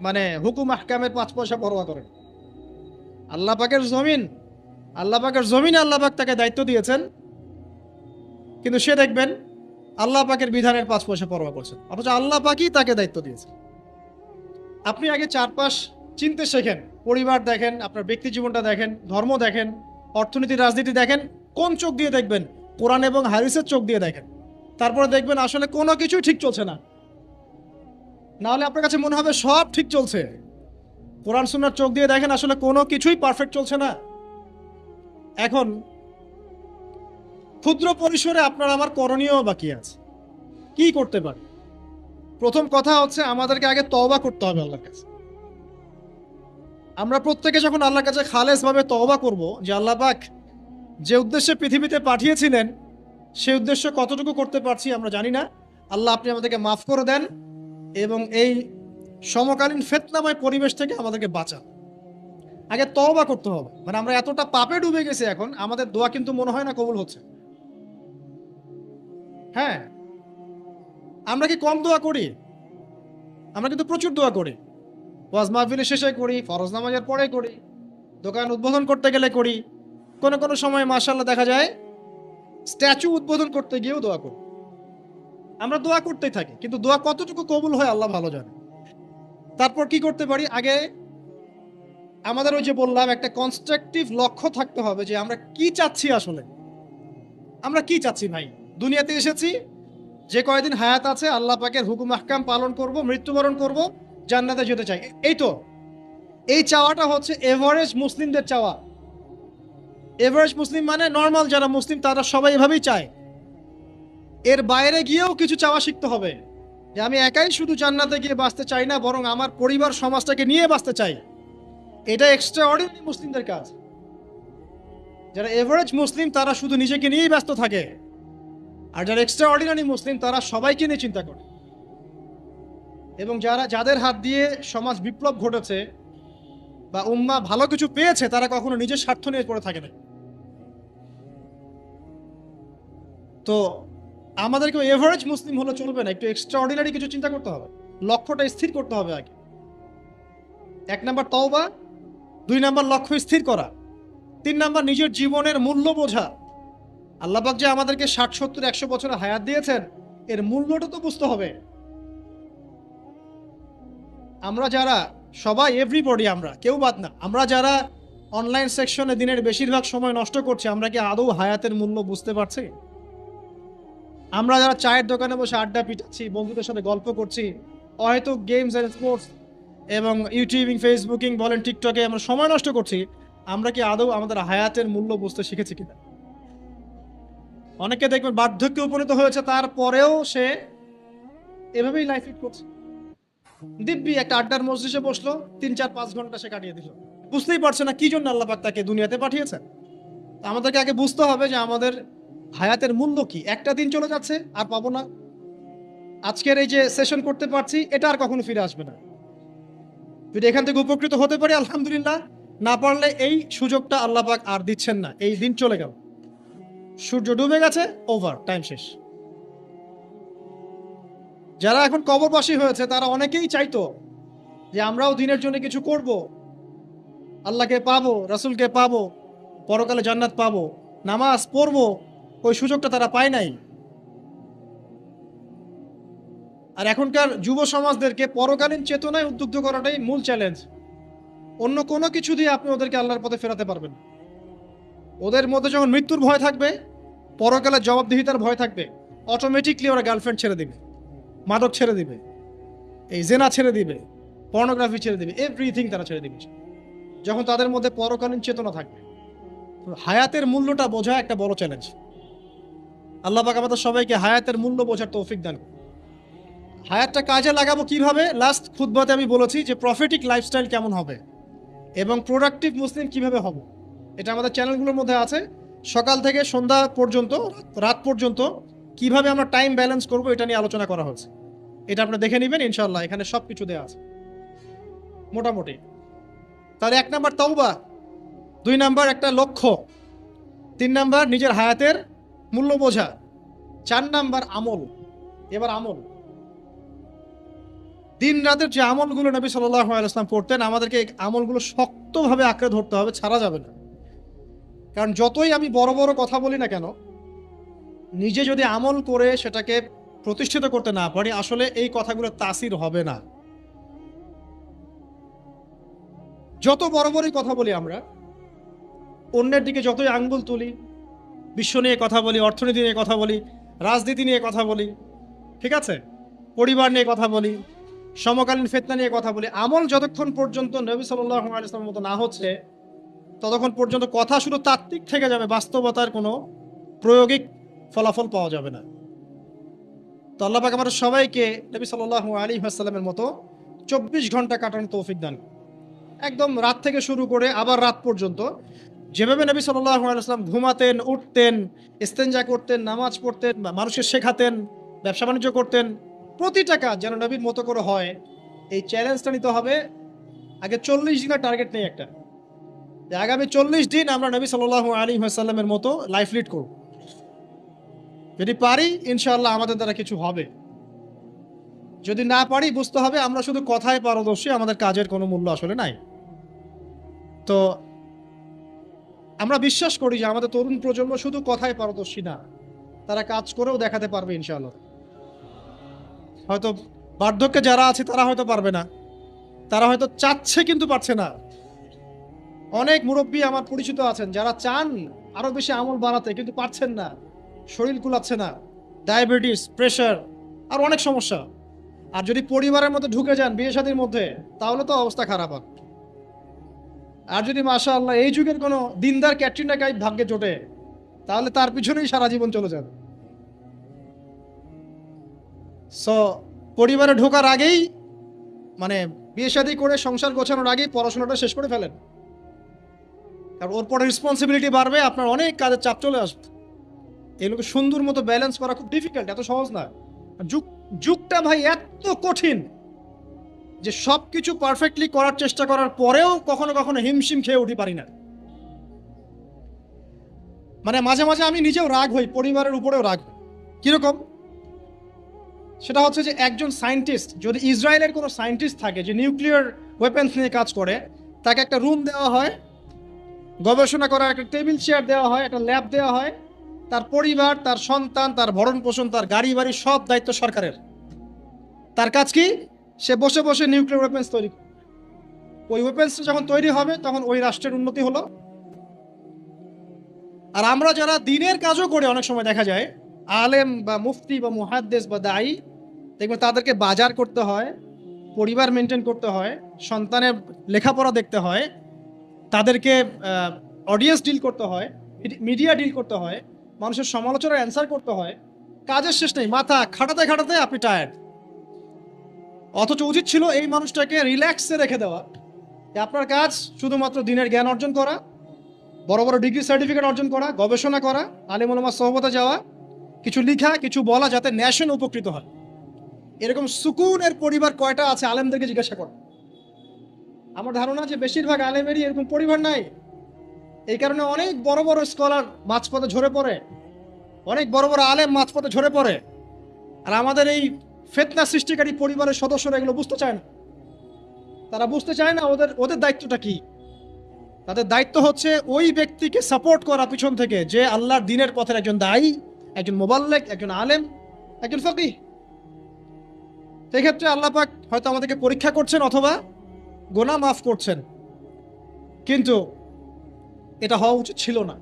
মানে হুকুম আহকামের 5 পয়সা পরোয়া করেন। আল্লাহ পাকের জমিন, আল্লাহ পাকের জমিনে আল্লাহ পাক তাকে দায়িত্ব দিয়েছেন, কিন্তু সে দেখবেন আল্লাহ পাকের বিধানের 5 পয়সা পরোয়া করছেন, অথচ আল্লাহ পাকই তাকে দায়িত্ব দিয়েছেন। আপনি আগে চারপাশ চিনতে শেখেন, পরিবার দেখেন, আপনার ব্যক্তি জীবনটা দেখেন, ধর্ম দেখেন, অর্থনীতি রাজনীতি দেখেন, কোন চোখ দিয়ে দেখবেন? কোরআন এবং হাদিসের চোখ দিয়ে দেখেন। তারপরে দেখবেন আসলে কোনো কিছুই ঠিক চলছে না, না হলে আপনার কাছে মনে হবে সব ঠিক চলছে। কোরআন সুন্নাহর চোখ দিয়ে দেখেন আসলে কোনো কিছুই পারফেক্ট চলছে না। এখন ক্ষুদ্র পরিসরে আপনার আমার করণীয় বাকি আছে, কি করতে পারে? প্রথম কথা হচ্ছে আমাদেরকে আগে তওবা করতে হবে আল্লাহর কাছে। আমরা প্রত্যেকে যখন আল্লাহর কাছে খালেসভাবে তওবা করব যে আল্লাহ পাক যে উদ্দেশ্যে পৃথিবীতে পাঠিয়েছিলেন সেই উদ্দেশ্য কতটুকু করতে পারছি আমরা জানি না, আল্লাহ আপনি আমাদেরকে মাফ করে দেন এবং এই সমকালীন ফিতনাময় পরিবেশ থেকে আমাদেরকে বাঁচান। আগে তওবা করতে হবে। মানে আমরা এতটা পাপে ডুবে গেছি এখন, আমাদের দোয়া কিন্তু মনে হয় না কবুল হচ্ছে। হ্যাঁ, আমরা কি কম দোয়া করি? আমরা কিন্তু প্রচুর দোয়া করি, ওয়াজ মাহফিলের শেষে করি, ফরজ নামাজের পরে করি, দোকান উদ্বোধন করতে গেলে করি, কোনো কোনো সময় মাশাআল্লাহ দেখা যায় স্ট্যাচু উদ্বোধন করতে গিয়েও দোয়া করি। আমরা দোয়া করতেই থাকি, কিন্তু দোয়া কতটুকু কবুল হয় আল্লাহ ভালো জানে। তারপর কি করতে পারি? আগে আমাদের ওই যে বললাম একটা কনস্ট্রাকটিভ লক্ষ্য থাকতে হবে যে আমরা কি চাচ্ছি, আসলে আমরা কি চাচ্ছি। ভাই দুনিয়াতে এসেছি, যে কয়দিন হায়াত আছে আল্লাহ পাকের হুকুম আহকাম পালন করব, মৃত্যুবরণ করব, জান্নাতে যেতে চাই, এই তো। এই চাওয়াটা হচ্ছে এভারেজ মুসলিমদের চাওয়া। এভারেজ মুসলিম মানে নর্মাল যারা মুসলিম তারা সবাই এভাবেই চায়। এর বাইরে গিয়েও কিছু চাওয়া শিখতে হবে, যে আমি একাই শুধু জান্নাতে গিয়ে বাঁচতে চাই না, বরং আমার পরিবার সমাজটাকে নিয়ে বাঁচতে চাই। এটা এক্সট্রা অর্ডিনারি মুসলিমদের কাজ। যারা এভারেজ মুসলিম তারা শুধু নিজেকে নিয়েই ব্যস্ত থাকে, আর যারা এক্সট্রা অর্ডিনারি মুসলিম তারা সবাইকে নিয়ে চিন্তা করে। এবং যাদের হাত দিয়ে সমাজ বিপ্লব ঘটেছে বা উম্মাহ ভালো কিছু পেয়েছে, তারা কখনো নিজের স্বার্থ নিয়ে পড়ে থাকে না। তো আমাদেরকে এভারেজ মুসলিম হলে চলবে না, একটু এক্সট্রা অর্ডিনারি কিছু চিন্তা করতে হবে, লক্ষ্যটা স্থির করতে হবে আগে। 1 নাম্বার তওবা, 2 নাম্বার লক্ষ্য স্থির করা, 3 নাম্বার নিজের জীবনের মূল্য বোঝা। আল্লাহ পাক যে আমাদেরকে 60, 70, 100 বছরের হায়াত দিয়েছেন, এর মূল্যটা তো বুঝতে হবে। আমরা যারা সবাই, এভরিবডি, আমরা কেউ বাদ না, আমরা যারা অনলাইন সেকশনে দিনের বেশিরভাগ সময় নষ্ট করছি, আমরা কি আদৌ হায়াতের মূল্য বুঝতে পারছি? আমরা যারা চায়ের দোকানে বসে আড্ডা পিটাচ্ছি, বন্ধুদের সাথে গল্প করছি, হয়তো গেমস এন্ড স্পোর্টস এবং ইউটিউবিং, ফেসবুকিং বলেন, টিকটকে আমরা সময় নষ্ট করছি, আমরা কি আদৌ আমাদের হায়াতের মূল্য বুঝতে শিখেছি কিনা? অনেকে দেখবেন বার্ধক্যে উপনীত হয়েছে, তারপরেও সে এভাবেই লাইফ লিড করছে। দিব্যি একটা আড্ডার মজলিসে বসলো, 3-4-5 ঘন্টা সে কাটিয়ে দিল, বুঝতেই পারছে না কি জন্য আল্লাহ পাক তাকে দুনিয়াতে পাঠিয়েছেন। আমাদেরকে আগে বুঝতে হবে যে আমাদের হায়াতের মূল্য কি। একটা দিন চলে যাচ্ছে, আর পাবো না। আজকের এই যে সেশন করতে পারছি, এটা আর কখনো ফিরে আসবে না। যদি এখান থেকে উপকৃত হতে পারি আলহামদুলিল্লাহ, না পারলে এই সুযোগটা আল্লাহ পাক আর দিচ্ছেন না। এই দিন চলে গেল, সূর্য ডুবে গেছে, ওভার, টাইম শেষ। যারা এখন কবরবাসী হয়েছে তারা অনেকেই চাইতো যে আমরাও দিনের জন্য কিছু করব, আল্লাহকে পাবো, রাসূলকে পাবো, পরকালে জান্নাত পাবো, নামাজ পড়বো। ওই সুযোগটা তারা পায় নাই। আর এখনকার যুব সমাজদেরকে পরকালীন চেতনায় উদ্বুদ্ধ করাটাই মূল চ্যালেঞ্জ। অন্য কোনো কিছু দিয়ে আপনি ওদেরকে আল্লাহর পথে ফেরাতে পারবেন না। ওদের মধ্যে যখন মৃত্যুর ভয় থাকবে, পরকালে জবাবদিহিতার ভয় থাকবে, অটোমেটিকলি ওরা গার্লফ্রেন্ড ছেড়ে দিবে, মাদক ছেড়ে দিবে, এই জেনা ছেড়ে দিবে, পর্নোগ্রাফি ছেড়ে দিবে, এভরিথিং তারা ছেড়ে দিবে যখন তাদের মধ্যে পরকালীন চেতনা থাকবে। হায়াতের মূল্যটা বোঝা একটা বড় চ্যালেঞ্জ। আল্লাহ পাক আমাদের সবাইকে হায়াতের মূল্য বোঝার তৌফিক দান করুন। হায়াতটা কাজে লাগাবো কিভাবে? লাস্ট খুতবাতে আমি বলেছি যে প্রফেটিক লাইফস্টাইল কেমন হবে এবং প্রোডাক্টিভ মুসলিম কিভাবে হব, এটা আমাদের চ্যানেলগুলোর মধ্যে আছে। সকাল থেকে সন্ধ্যা পর্যন্ত, রাত পর্যন্ত কিভাবে আমরা টাইম ব্যালেন্স করব, এটা নিয়ে আলোচনা করা হয়েছে। এটা আপনি দেখে নেবেন ইনশাআল্লাহ, এখানে সব কিছু দেওয়া আছে মোটামুটি। তাহলে 1 নাম্বার তাওবা, 2 নাম্বার একটা লক্ষ্য, 3 নাম্বার নিজের হায়াতের মূল্য বোঝা, 4 নাম্বার আমল। এবার আমল, দিন রাতের যে আমলগুলো নবী সাল্লাল্লাহু আলাইহি ওয়াসাল্লাম করতেন, আমাদেরকে এই আমলগুলো শক্তভাবে আঁকড়ে ধরতে হবে, ছাড়া যাবে না। কারণ যতই আমি বড় বড় কথা বলি না কেন, নিজে যদি আমল করে সেটাকে প্রতিষ্ঠিত করতে না পারি, আসলে এই কথাগুলো তাসির হবে না। যত বড় বড়ই কথা বলি আমরা, অন্যের দিকে যতই আঙ্গুল তুলি, বিশ্ব নিয়ে কথা বলি, অর্থনীতি নিয়ে কথা বলি, রাজনীতি নিয়ে কথা বলি, ঠিক আছে, পরিবার নিয়ে কথা বলি, সমকালীন ফিতনা নিয়ে কথা বলি, আমল যতক্ষণ পর্যন্ত নবী সাল্লাল্লাহু আলাইহি ওয়াসাল্লামের মতো না হচ্ছে, ততক্ষণ পর্যন্ত কথা শুধু তাত্ত্বিক থেকে যাবে, বাস্তবতার কোনো প্রায়োগিক ফলাফল পাওয়া যাবে না। তো আল্লাহ পাক আমাদের সবাইকে নবী সাল্লাল্লাহু আলাইহি ওয়াসাল্লামের মতো 24 ঘন্টা কাটানোর তৌফিক দান। একদম রাত থেকে শুরু করে আবার রাত পর্যন্ত যেভাবে নবী সাল্লাল্লাহু আলাইহি ওয়াসাল্লাম ঘুমাতেন, উঠতেন, ইস্তেনজা করতেন, নামাজ পড়তেন, মানুষকে শেখাতেন, ব্যবসা বাণিজ্য করতেন, প্রতিটা কাজ যেন নবীর মতো করে হয়, এই চ্যালেঞ্জটা নিতে হবে। আগে 40 দিনের টার্গেট নেই একটা, যে আগামী 40 দিন আমরা নবী সাল্লাল্লাহু আলাইহি ওয়াসাল্লামের মতো লাইফ লিড করব। যদি পারি ইনশাআল্লাহ আমাদের দ্বারা কিছু হবে, যদি না পারি বুঝতে হবে আমরা শুধু কথায় পারদর্শী, আমাদের কাজের কোনো মূল্য আসলে নাই। তো আমরা বিশ্বাস করি যে আমাদের তরুণ প্রজন্ম শুধু কথায় পারদর্শী না, তারা কাজ করেও দেখাতে পারবে ইনশাআল্লাহ। হয়তো বার্ধক্যে যারা আছে তারা হয়তো পারবে না, তারা হয়তো চাচ্ছে কিন্তু পারছে না। অনেক মুরব্বী আমার পরিচিত আছেন যারা চান আরো বেশি আমল বাড়াতে, কিন্তু পারছেন না, শরীর কুলাচ্ছে না, ডায়াবেটিস, প্রেশার, আর অনেক সমস্যা। আর যদি পরিবারের মধ্যে ঢুকে যান, বিয়ে শাদীর মধ্যে, তাহলে তো অবস্থা খারাপ হবে। আর যদি মাশাআল্লাহ এই যুগের কোনো দিনদার ক্যাটরিনা কাইফ ভাগ্যে জোটে, তাহলে তার পিছনেই সারা জীবন চলে যাবে। সো পরিবারে ঢোকার আগেই, মানে বিয়ে শাদী করে সংসার গোছানোর আগেই পড়াশোনাটা শেষ করে ফেলেন, কারণ ওর পরে রেসপন্সিবিলিটি বাড়বে, আপনার অনেক কাজের চাপ চলে আসবে। এগুলোকে সুন্দর মতো ব্যালেন্স করা খুব ডিফিকাল্ট, এত সহজ না। যুগটা ভাই এত কঠিন যে সবকিছু পারফেক্টলি করার চেষ্টা করার পরেও কখনো কখনো হিমশিম খেয়ে উঠি পারি না। মানে মাঝে মাঝে আমি নিজেও রাগ হই, পরিবারের উপরেও রাগ হই। কিরকম? সেটা হচ্ছে যে একজন সায়েন্টিস্ট, যদি ইসরায়েলের কোনো সায়েন্টিস্ট থাকে যে নিউক্লিয়ার ওয়েপেন্স নিয়ে কাজ করে, তাকে একটা রুম দেওয়া হয়, গবেষণা করার একটা টেবিল চেয়ার দেওয়া হয়, একটা ল্যাব দেওয়া হয়, তার পরিবার, তার সন্তান, তার ভরণ পোষণ, তার গাড়ি বাড়ি, সব দায়িত্ব সরকারের। তার কাজ কি? সে বসে বসে নিউক্লিয়ার ওয়েপেন্স তৈরি। ওই ওয়েপেন্সটা যখন তৈরি হবে তখন ওই রাষ্ট্রের উন্নতি হলো। আর আমরা যারা দিনের কাজও করি, অনেক সময় দেখা যায় আলেম বা মুফতি বা মুহাদ্দিস বা দায়ী, দেখবেন তাদেরকে বাজার করতে হয়, পরিবার মেনটেন করতে হয়, সন্তানের লেখাপড়া দেখতে হয়, তাদেরকে অডিয়েন্স ডিল করতে হয়, মিডিয়া ডিল করতে হয়, মানুষের সমালোচনার অ্যান্সার করতে হয়, কাজের শেষ নেই, মাথা খাটাতে খাটাতে আপনি টায়ার্ড। অথচ উচিত ছিল এই মানুষটাকে রিল্যাক্সে রেখে দেওয়া, যে আপনার কাজ শুধুমাত্র দিনের জ্ঞান অর্জন করা, বড় বড় ডিগ্রি সার্টিফিকেট অর্জন করা, গবেষণা করা, আলিম ওলামার সোহবতে যাওয়া, কিছু লিখা, কিছু বলা, যাতে ন্যাশন উপকৃত হয়। এরকম সুকুনের পরিবার কয়টা আছে আলেমদেরকে জিজ্ঞাসা করো। আমার ধারণা যে বেশিরভাগ আলেমেরই এরকম পরিবার নাই। এই কারণে অনেক বড় বড় স্কলার মাঝপথে ঝরে পড়ে, অনেক বড় বড় আলেম মাঝপথে ঝরে পড়ে, আর আমাদের এই ফিতনা সৃষ্টিকারী পরিবারের সদস্যরা এগুলো বুঝতে চায় না। তারা বুঝতে চায় না ওদের ওদের দায়িত্বটা কি। তাদের দায়িত্ব হচ্ছে ওই ব্যক্তিকে সাপোর্ট করা পিছন থেকে, যে আল্লাহর দ্বীনের পথের একজন দায়ী, একজন মুবাল্লিগ, একজন আলেম, একজন ফকিহ। সেক্ষেত্রে আল্লাহ পাক হয়তো আমাদেরকে পরীক্ষা করছেন অথবা গুনাহ মাফ করছেন, কিন্তু এটা হওয়া উচিত ছিল না।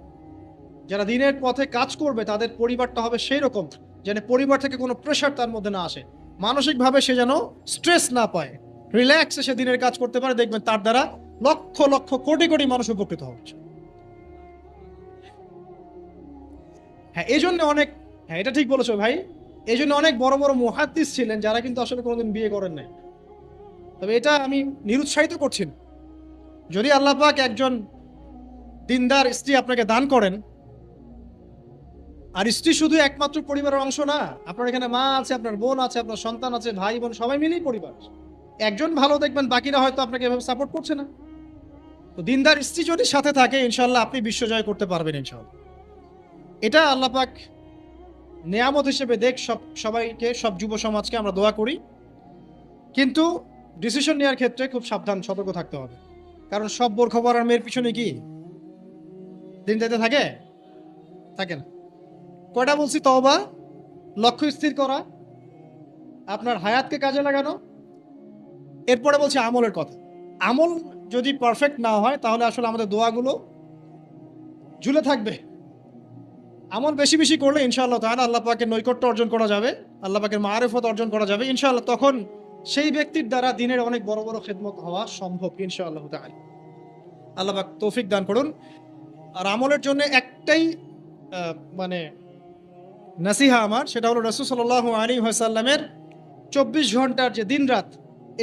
যারা দ্বীনের পথে কাজ করবে তাদের পরিবারটা হবে সেই রকম যেন পরিবার থেকে কোনো প্রেশার তার মধ্যে না আসে, মানসিকভাবে সে যেন স্ট্রেস না পায়, রিল্যাক্সে সে দিনের কাজ করতে পারে। দেখবেন তার দ্বারা লক্ষ লক্ষ কোটি কোটি মানুষ উপকৃত হচ্ছে। হ্যাঁ, এই জন্য অনেক, হ্যাঁ এটা ঠিক বলেছো ভাই, এই জন্য অনেক বড় বড় মুহাদ্দিস ছিলেন যারা কিন্তু আসলে কোনোদিন বিয়ে করেন নাই। তবে এটা আমি নিরুৎসাহিত করছি না। যদি আল্লাহ পাক একজন দিনদার স্ত্রী আপনাকে দান করেন, আর স্ত্রী শুধু একমাত্র পরিবারের অংশ না, আপনার এখানে মা আছে, আপনার বোন আছে, আপনার সন্তান আছে, ভাই বোন সবাই মিলেই পরিবার। একজন ভালো দেখবেন, বাকিরা হয়তো আপনাকে এভাবে সাপোর্ট করছে না। তো দিনদার স্ত্রী যদি সাথে থাকে, ইনশাল্লাহ আপনি বিশ্বজয় করতে পারবেন ইনশাল্লাহ। এটা আল্লাহ পাক নেয়ামত হিসেবে দেখ সবাইকে, সব যুব সমাজকে আমরা দোয়া করি। কিন্তু ডিসিশন নেওয়ার ক্ষেত্রে খুব সাবধান, সতর্ক থাকতে হবে। কারণ সব বোরখবর আর মেয়ের পিছনে কি দিন যেতে থাকে? থাকে না। কয়টা বলছি? তওবা, লক্ষ্য স্থির করা, আপনার হায়াতকে কাজে লাগানো। এরপরে বলছি আমলের কথা। আমল যদি পারফেক্ট না হয় তাহলে আসলে আমাদের দোয়াগুলো ঝুলে থাকবে। আমল বেশি বেশি করলে ইনশাআল্লাহ তাআলা আল্লাহ পাকের নৈকট্য অর্জন করা যাবে, আল্লাহ পাকের মারিফত অর্জন করা যাবে ইনশাআল্লাহ। তখন সেই ব্যক্তির দ্বারা দিনের অনেক বড় বড় খেদমত হওয়া সম্ভব ইনশাআল্লাহ তাআলা। আল্লাহ পাক তৌফিক দান করুন। আর আমলের জন্য একটাই মানে নাসিহা আমার, সেটা হলো রাসূল সাল্লাল্লাহু আলাইহি ওয়াসাল্লামের 24 ঘন্টার যে দিন রাত,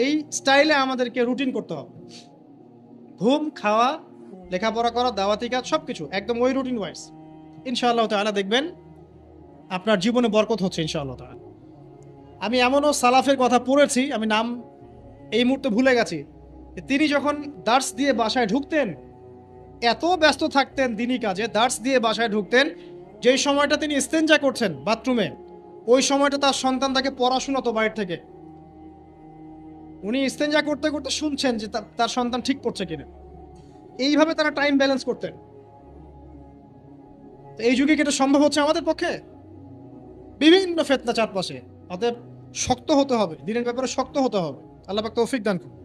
এই স্টাইলে আমাদেরকে রুটিন করতে হবে। ঘুম, খাওয়া, লেখাপড়া করা, দাওয়াতি কাজ সবকিছু একদম ওই রুটিন ওয়াইজ। ইনশাআল্লাহ তাআলা দেখবেন আপনার জীবনে বরকত হচ্ছে ইনশাআল্লাহ তাআলা। আমি এমনও সালাফের কথা পড়েছি, আমি নাম এই মুহূর্তে ভুলে গেছি, তিনি যখন দার্স দিয়ে বাসায় ঢুকতেন, এত ব্যস্ত থাকতেন দিনী কাজে, দার্স দিয়ে বাসায় ঢুকতেন, যেই সময়টা তিনি ইস্তেঞ্জা করছেন বাথরুমে, ওই সময়টা তার সন্তান তাকে পড়াশোনা তো বাইরে থেকে, উনি ইস্তেঞ্জা করতে করতে শুনছেন যে তার সন্তান ঠিক করছে কিনা। এইভাবে তারা টাইম ব্যালেন্স করতেন। এই যুগে কি এটা সম্ভব হচ্ছে আমাদের পক্ষে? বিভিন্ন ফিতনা চারপাশে, অতএব শক্ত হতে হবে, দিনের ব্যাপারে শক্ত হতে হবে। আল্লাহ পাক তৌফিক দান করুন।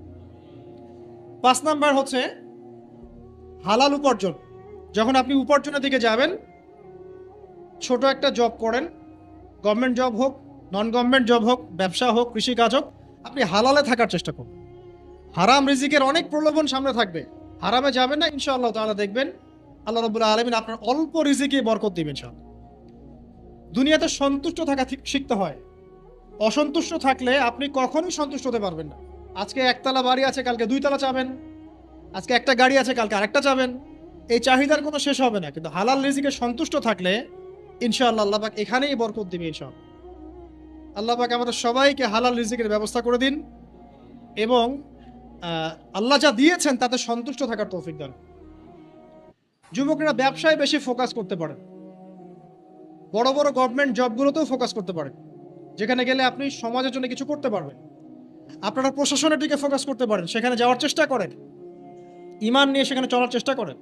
5 নাম্বার হচ্ছে হালাল উপার্জন। যখন আপনি উপার্জনের দিকে যাবেন, ছোট একটা জব করেন, গভর্নমেন্ট জব হোক, নন গভর্নমেন্ট জব হোক, ব্যবসা হোক, কৃষিকাজ হোক, আপনি হালালে থাকার চেষ্টা করুন। হারাম রিজিকের অনেক প্রলোভন সামনে থাকবে, হারামে যাবেন না ইনশাআল্লাহ তাআলা। দেখবেন আল্লাহ রাব্বুল আলামিন আপনার অল্প রিজিকে বরকত দিবেন ইনশাআল্লাহ। দুনিয়াতে সন্তুষ্ট থাকা শিখতে হয়। অসন্তুষ্ট থাকলে আপনি কখনোই সন্তুষ্ট হতে পারবেন না। আজকে একতলা বাড়ি আছে, কালকে 2 তলা চাবেন। আজকে একটা গাড়ি আছে, কালকে আরেকটা চাবেন। এই চাহিদার কোনো শেষ হবে না। কিন্তু হালাল রিজিকে সন্তুষ্ট থাকলে ইনশাআল্লাহ আল্লাহ পাক এখানেই বরকত দিবে ইনশাআল্লাহ। আল্লাহ পাক আমাদের সবাইকে হালাল রিজিকের ব্যবস্থা করে দিন এবং আল্লাহ যা দিয়েছেন তাতে সন্তুষ্ট থাকার তৌফিক দান। যুবকরা ব্যবসায় বেশি ফোকাস করতে পারেন, বড় বড় গভর্নমেন্ট জবগুলোতেও ফোকাস করতে পারেন, যেখানে গেলে আপনি সমাজের জন্য কিছু করতে পারবেন। আপনারা প্রশাসনের দিকে ফোকাস করতে পারেন, সেখানে যাওয়ার চেষ্টা করেন, ঈমান নিয়ে সেখানে চলার চেষ্টা করেন।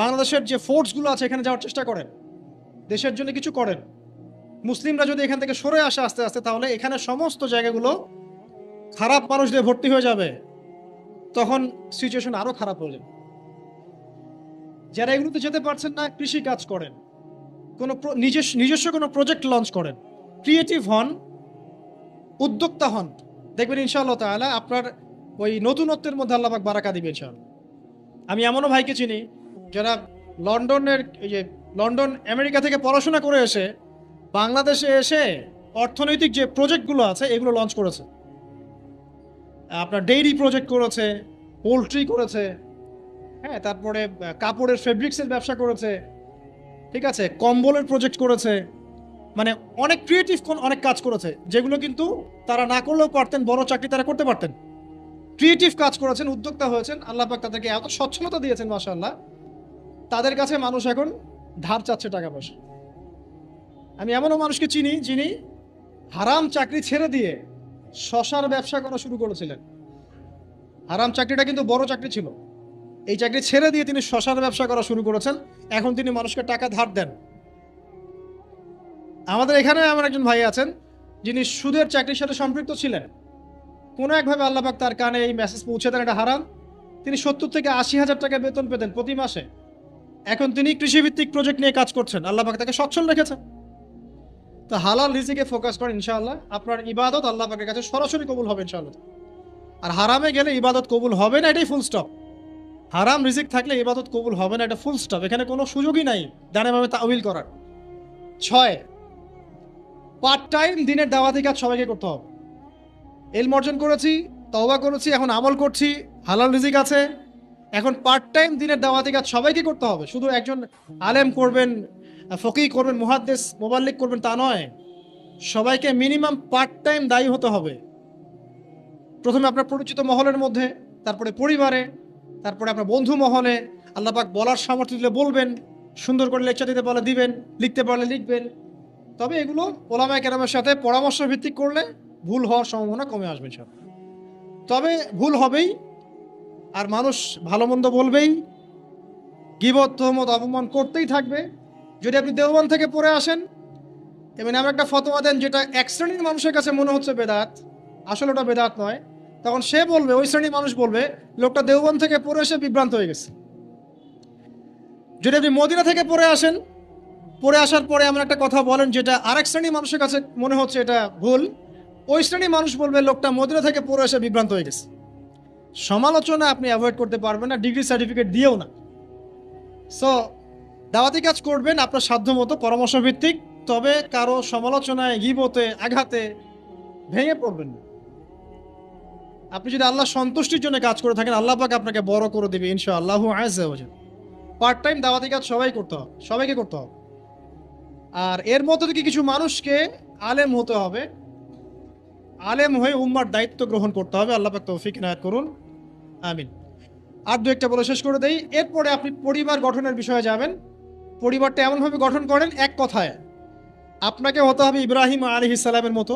বাংলাদেশের যে ফোর্সগুলো আছে এখানে যাওয়ার চেষ্টা করেন, দেশের জন্য কিছু করেন। মুসলিমরা যদি এখান থেকে সরে আসে আস্তে আস্তে, তাহলে এখানে সমস্ত জায়গাগুলো খারাপ মানুষ দিয়ে ভর্তি হয়ে যাবে, তখন সিচুয়েশন আরো খারাপ হয়ে যাবে। যারা এগুলোতে যেতে পারছেন না, কৃষি কাজ করেন, কোনো নিজস্ব কোনো প্রজেক্ট লঞ্চ করেন, ক্রিয়েটিভ হন, উদ্যোক্তা হন। দেখবেন ইনশাআল্লাহ তাআলা আপনার ওই নতুনত্বের মধ্যে আল্লাহ পাক বারাকা দিবেন ইনশাআল্লাহ। আমি এমনও ভাইকে চিনি যারা লন্ডনের এই যে লন্ডন আমেরিকা থেকে পড়াশোনা করে এসে বাংলাদেশে এসে অর্থনৈতিক যে প্রজেক্টগুলো আছে এগুলো লঞ্চ করেছে। আপনার ডেইরি প্রজেক্ট করেছে, পোলট্রি করেছে, হ্যাঁ, তারপরে কাপড়ের ফেব্রিক্সের ব্যবসা করেছে, ঠিক আছে, কম্বলের প্রজেক্ট করেছে, মানে অনেক ক্রিয়েটিভ অনেক কাজ করেছে, যেগুলো কিন্তু তারা না করলেও পারতেন, বড় চাকরি তারা করতে পারতেন। ক্রিয়েটিভ কাজ করেছেন, উদ্যোক্তা হয়েছেন, আল্লাহ পাক তাদেরকে এত সচ্ছলতা দিয়েছেন মাশাআল্লাহ, তাদের কাছে মানুষ এখন ধার চাচ্ছে টাকা পয়সা। আমি এমনও মানুষকে চিনি যিনি হারাম চাকরি ছেড়ে দিয়ে শশার ব্যবসা করা শুরু করেছিলেন। হারাম চাকরিটা কিন্তু বড় চাকরি ছিল, এই চাকরি ছেড়ে দিয়ে তিনি শশার ব্যবসা করা শুরু করেছেন। এখন তিনি মানুষকে টাকা ধার দেন। আমাদের এখানে এমন একজন ভাই আছেন যিনি সুদের চাকরির সাথে সম্পৃক্ত ছিলেন। কোনো একভাবে আল্লাহ পাক তার কানে এই মেসেজ পৌঁছে দেন এটা হারাম। তিনি 70 থেকে 80 হাজার টাকা বেতন পেতেন প্রতি মাসে। এখন তিনি কৃষিভিত্তিক প্রজেক্ট নিয়ে কাজ করছেন, আল্লাহ পাক তাকে সচ্ছল রেখেছেন। তো হালাল রিজিকে ফোকাস করেন, ইনশাআল্লাহ আপনার ইবাদত আল্লাহ পাকের কাছে সরাসরি কবুল হবে ইনশাআল্লাহ। আর হারামে গেলে ইবাদত কবুল হবে না, এটাই ফুল স্টপ। হারাম রিজিক থাকলে ইবাদত কবুল হবে না, এটা ফুল স্টপ, এখানে কোনো সুযোগই নাই ডানেভাবে তাউইল করার। 6, পার্ট টাইম দিনের দাওয়াতি কাজ সবাইকে করতে হবে। ইলম অর্জন করেছি, তওবা করেছি, এখন আমল করছি, হালাল রিজিক আছে, এখন পার্ট টাইম দিনের দাওয়াতি কাজ সবাইকে করতে হবে। শুধু একজন আলেম করবেন, ফকিহ করবেন, মুহাদ্দিস মুবাল্লিগ করবেন তা নয়, সবাইকে মিনিমাম পার্ট টাইম দায়ী হতে হবে। প্রথমে আপনার পরিচিত মহলের মধ্যে, তারপরে পরিবারে, তারপরে আপনার বন্ধু মহলে। আল্লাহ পাক বলার সামর্থ্য দিলে বলবেন, সুন্দর করে লেকচার দিতে পারলে দিবেন, লিখতে পারলে লিখবেন। তবে এগুলো ওলামায়ে কেরামের সাথে পরামর্শ ভিত্তিক করলে ভুল হওয়ার সম্ভাবনা কমে আসবে সব। তবে ভুল হবেই, আর মানুষ ভালো মন্দ বলবেই, গীবত তোহমত অপমান করতেই থাকবে। যদি আপনি দেওবন্দ থেকে পড়ে আসেন এবং এমন একটা ফতোয়া দেন যেটা এক শ্রেণীর মানুষের কাছে মনে হচ্ছে বেদাত, আসলে ওটা বেদাত নয়, তখন সে বলবে, ওই শ্রেণীর মানুষ বলবে লোকটা দেওবন্দ থেকে পড়ে এসে বিভ্রান্ত হয়ে গেছে। যদি আপনি মদিনা থেকে পড়ে আসেন, পড়ে আসার পরে এমন একটা কথা বলেন যেটা আরেক শ্রেণীর মানুষের কাছে মনে হচ্ছে এটা ভুল, ওই শ্রেণীর মানুষ বলবে লোকটা মদিনা থেকে পড়ে এসে বিভ্রান্ত হয়ে গেছে। সমালোচনা আপনি অ্যাভয়েড করতে পারবেন না, ডিগ্রি সার্টিফিকেট দিয়েও না। সো দাওয়াতি কাজ করবেন আপনার সাধ্য মতো, পরামর্শ ভিত্তিক, তবে কারো সমালোচনায়, গীবতে, আঘাতে ভেঙে পড়বেন না। আপনি যদি আল্লাহ সন্তুষ্টির জন্য কাজ করে থাকেন, আল্লাহ পাক আপনাকে বড় করে দেবে ইনশাআল্লাহু আযজা ওয়া জাল। পার্ট টাইম দাওয়াতি কাজ সবাইকে করতে হবে। আর এর মধ্যে থেকে কিছু মানুষকে আলেম হতে হবে, আলেম হয়ে উম্মার দায়িত্ব গ্রহণ করতে হবে। আল্লাহ পাক তৌফিক ইনায়াত করুন, আমিন। আর দু একটা বলে শেষ করে দেই। এরপরে আপনি পরিবার গঠনের বিষয়ে যাবেন। পরিবারটা এমনভাবে গঠন করেন, এক কথায় আপনাকে হতে হবে ইব্রাহিম আলাইহিস সালামের মতো,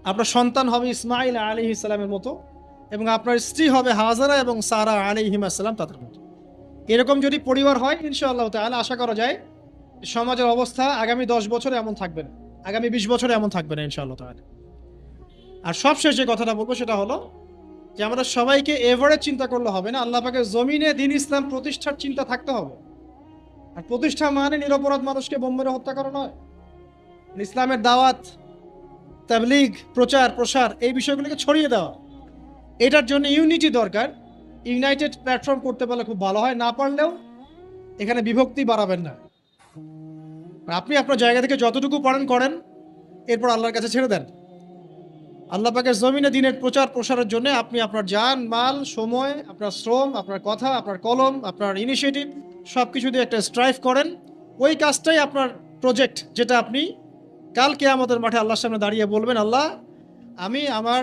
আপনার সন্তান হবে ইসমাইল আলাইহিস সালামের মতো, এবং আপনার স্ত্রী হবে হাজারা এবং সারা আলাইহিমা সালাম তাদের মতো। এরকম যদি পরিবার হয় ইনশাআল্লাহ তাআলা আশা করা যায় সমাজের অবস্থা আগামী 10 বছরে এমন থাকবে না, আগামী 20 বছরে এমন থাকবে না ইনশাআল্লাহ তাআলা। আর সবশেষ যে কথাটা বলবো সেটা হলো যে আমরা সবাইকে এভারেজ চিন্তা করলে হবে না, আল্লাহ পাকের জমিনে দ্বীন ইসলাম প্রতিষ্ঠার চিন্তা থাকতে হবে। আর প্রতিষ্ঠা মানে নিরপরাধ মানুষকে বোম মেরে হত্যা করা নয়। ইসলামের দাওয়াত, তাবলীগ, প্রচার প্রসার, এই বিষয়গুলোকে ছড়িয়ে দেওয়া, এটার জন্য ইউনিটি দরকার। ইউনাইটেড প্ল্যাটফর্ম করতে পারলে খুব ভালো হয়, না পারলেও এখানে বিভক্তি বাড়াবেন না। আপনি আপনার জায়গা থেকে যতটুকু পারেন করেন, এরপর আল্লাহর কাছে ছেড়ে দেন। আল্লাহ পাকের জমিনে দ্বীনের প্রচার প্রসারের জন্য আপনি আপনার জান, মাল, সময়, আপনার শ্রম, আপনার কথা, আপনার কলম, আপনার ইনিশিয়েটিভ সব কিছু দিয়ে একটা স্ট্রাইভ করেন। ওই কাজটাই আপনার প্রজেক্ট, যেটা আপনি কাল কিয়ামতের মাঠে আল্লাহর সামনে দাঁড়িয়ে বলবেন, আল্লাহ আমি আমার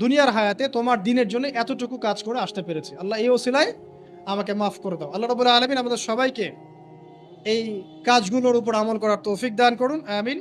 দুনিয়ার হায়াতে তোমার দ্বীনের জন্য এতটুকু কাজ করে আসতে পেরেছি, আল্লাহ এই ওসিলায় আমাকে মাফ করে দাও। আল্লাহ রাব্বুল আলামিন আমাদের সবাইকে এই কাজগুলোর উপর আমল করার তৌফিক দান করুন, আমিন।